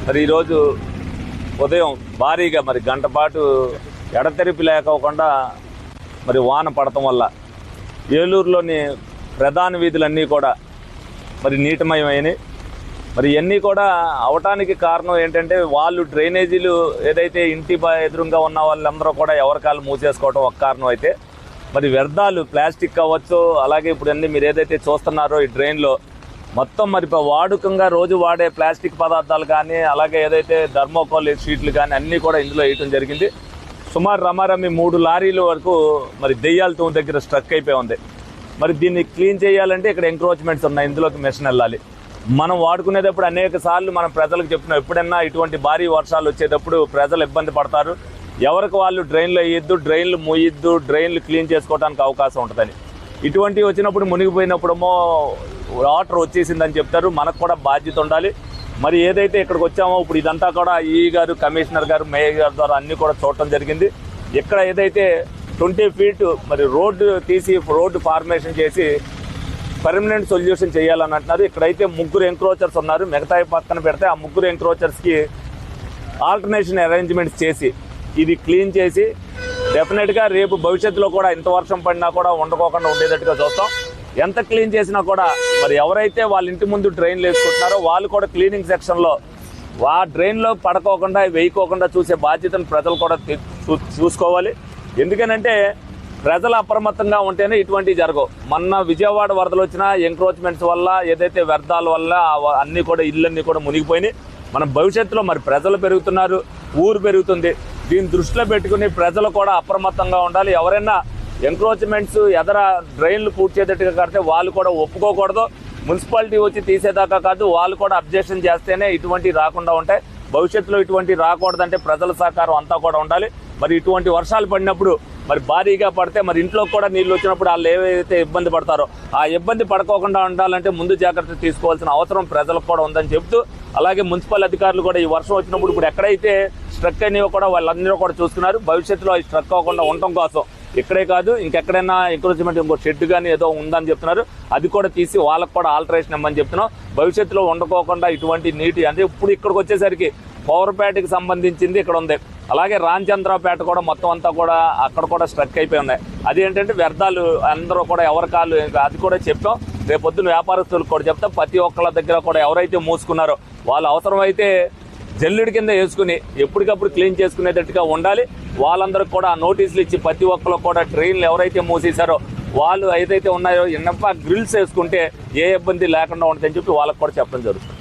మరి ఈరోజు ఉదయం భారీగా మరి గంట పాటు ఎడతెరిపి లేకోకుండా మరి వాన పడటం వల్ల ఏలూరులోని ప్రధాన వీధులన్నీ కూడా మరి నీటిమయమైనవి. మరి ఇవన్నీ కూడా అవటానికి కారణం ఏంటంటే వాళ్ళు డ్రైనేజీలు ఏదైతే ఇంటి ఎదురుగా ఉన్న వాళ్ళందరూ కూడా ఎవరికాలు మూసేసుకోవడం ఒక కారణం అయితే, మరి వ్యర్థాలు ప్లాస్టిక్ అవ్వచ్చు, అలాగే ఇప్పుడు అన్నీ మీరు ఏదైతే చూస్తున్నారో ఈ డ్రైన్లో మొత్తం మరి వాడుకంగా రోజు వాడే ప్లాస్టిక్ పదార్థాలు కానీ, అలాగే ఏదైతే థర్మోకోల్ షీట్లు కానీ అన్నీ కూడా ఇందులో వేయటం జరిగింది. సుమారు రమారమి 3 లారీల వరకు మరి దెయ్యాల తూము దగ్గర స్ట్రక్ అయిపోయి ఉంది. మరి దీన్ని క్లీన్ చేయాలంటే ఇక్కడ ఎంక్రోచ్మెంట్స్ ఉన్నాయి, ఇందులోకి మెషిన్ వెళ్ళాలి. మనం వాడుకునేటప్పుడు అనేక సార్లు మనం ప్రజలకు చెప్తున్నాం, ఎప్పుడన్నా ఇటువంటి భారీ వర్షాలు వచ్చేటప్పుడు ప్రజలు ఇబ్బంది పడతారు, ఎవరికి వాళ్ళు డ్రైన్లు వేయొద్దు, డ్రైన్లు మూయొద్దు, డ్రైన్లు క్లీన్ చేసుకోవడానికి అవకాశం ఉంటుందని. ఇటువంటివి వచ్చినప్పుడు మునిగిపోయినప్పుడేమో వాటర్ వచ్చేసిందని చెప్తారు, మనకు కూడా బాధ్యత ఉండాలి. మరి ఏదైతే ఇక్కడికి వచ్చామో ఇప్పుడు ఇదంతా కూడా ఈ గారు, కమిషనర్ గారు, మేయర్ గారి ద్వారా అన్నీ కూడా చూడటం జరిగింది. ఇక్కడ ఏదైతే 20 ఫీట్ మరి రోడ్డు తీసి రోడ్డు ఫార్మేషన్ చేసి పర్మనెంట్ సొల్యూషన్ చేయాలని అంటున్నారు. ఇక్కడైతే 3 ఎంక్రోచర్స్ ఉన్నారు, మిగతా పక్కన పెడితే ఆ 3 ఎంక్రోచర్స్కి ఆల్టర్నేషన్ అరేంజ్మెంట్స్ చేసి ఇది క్లీన్ చేసి డెఫినెట్గా రేపు భవిష్యత్తులో కూడా ఇంత వర్షం పడినా కూడా ఉండకోకుండా ఉండేటట్టుగా చూస్తాం. ఎంత క్లీన్ చేసినా కూడా మరి ఎవరైతే వాళ్ళ ఇంటి ముందు డ్రైన్లు వేసుకుంటున్నారో వాళ్ళు కూడా క్లీనింగ్ సెక్షన్లో ఆ డ్రైన్లో పడుకోకుండా వేయకోకుండా చూసే బాధ్యతను ప్రజలు కూడా చూసుకోవాలి. ఎందుకనంటే ప్రజలు అప్రమత్తంగా ఉంటేనే ఇటువంటివి జరగవు. మొన్న విజయవాడ వరదలు వచ్చిన ఎంక్రోచ్మెంట్స్ వల్ల ఏదైతే వ్యర్థాల వల్ల అన్నీ కూడా ఇళ్ళన్నీ కూడా మునిగిపోయినాయి. మన భవిష్యత్తులో మరి ప్రజలు పెరుగుతున్నారు, ఊరు పెరుగుతుంది. దీన్ని దృష్టిలో పెట్టుకుని ప్రజలు కూడా అప్రమత్తంగా ఉండాలి. ఎవరైనా ఎంక్రోచ్మెంట్స్ ఎదర డ్రైన్లు పూడ్చేటట్టుగా కడితే వాళ్ళు కూడా ఒప్పుకోకూడదు. మున్సిపాలిటీ వచ్చి తీసేదాకా కాదు, వాళ్ళు కూడా అబ్జెక్షన్ చేస్తేనే ఇటువంటివి రాకుండా ఉంటాయి. భవిష్యత్తులో ఇటువంటి రాకూడదంటే ప్రజల సహకారం అంతా కూడా ఉండాలి. మరి ఇటువంటి వర్షాలు పడినప్పుడు మరి భారీగా పడితే మరి ఇంట్లో కూడా నీళ్ళు వచ్చినప్పుడు వాళ్ళు ఏవైతే ఇబ్బంది పడతారో ఆ ఇబ్బంది పడుకోకుండా ఉండాలంటే ముందు జాగ్రత్త తీసుకోవాల్సిన అవసరం ప్రజలకు కూడా ఉందని చెప్తూ, అలాగే మున్సిపల్ అధికారులు కూడా ఈ వర్షం వచ్చినప్పుడు ఇప్పుడు ఎక్కడైతే స్ట్రక్ అయినాయో కూడా వాళ్ళందరూ కూడా చూస్తున్నారు. భవిష్యత్తులో ఈ స్ట్రక్ అవ్వకుండా ఉండటం కోసం ఇక్కడే కాదు ఇంకెక్కడైనా ఎంకరేజ్మెంట్ ఇంకో షెడ్ కానీ ఏదో ఉందని చెప్తున్నారు, అది కూడా తీసి వాళ్ళకు కూడా ఆల్టరేషన్ ఇవ్వమని చెప్తున్నాం. భవిష్యత్తులో ఉండకోకుండా ఇటువంటి నీటి అంటే ఇప్పుడు ఇక్కడికి వచ్చేసరికి పవర్పేటకి సంబంధించింది ఇక్కడ ఉంది, అలాగే రామచంద్రపేట కూడా మొత్తం అంతా కూడా అక్కడ కూడా స్ట్రక్ అయిపోయి ఉన్నాయి. అది ఏంటంటే వ్యర్థాలు అందరూ కూడా ఎవరి కాళ్ళు అది కూడా చెప్పాం. రేపొద్దున వ్యాపారస్తులకు కూడా చెప్తాం, ప్రతి ఒక్కళ్ళ దగ్గర కూడా ఎవరైతే మూసుకున్నారో వాళ్ళు అవసరమైతే జల్లెడి కింద వేసుకుని ఎప్పటికప్పుడు క్లీన్ చేసుకునేటట్టుగా ఉండాలి. వాళ్ళందరికీ కూడా నోటీసులు ఇచ్చి ప్రతి ఒక్కరు కూడా ట్రైన్లు ఎవరైతే మూసేశారో వాళ్ళు ఏదైతే ఉన్నాయో ఇన్నప్ప గ్రిల్స్ వేసుకుంటే ఏ ఇబ్బంది లేకుండా ఉంటుందని చెప్పి వాళ్ళకి కూడా చెప్పడం జరుగుతుంది.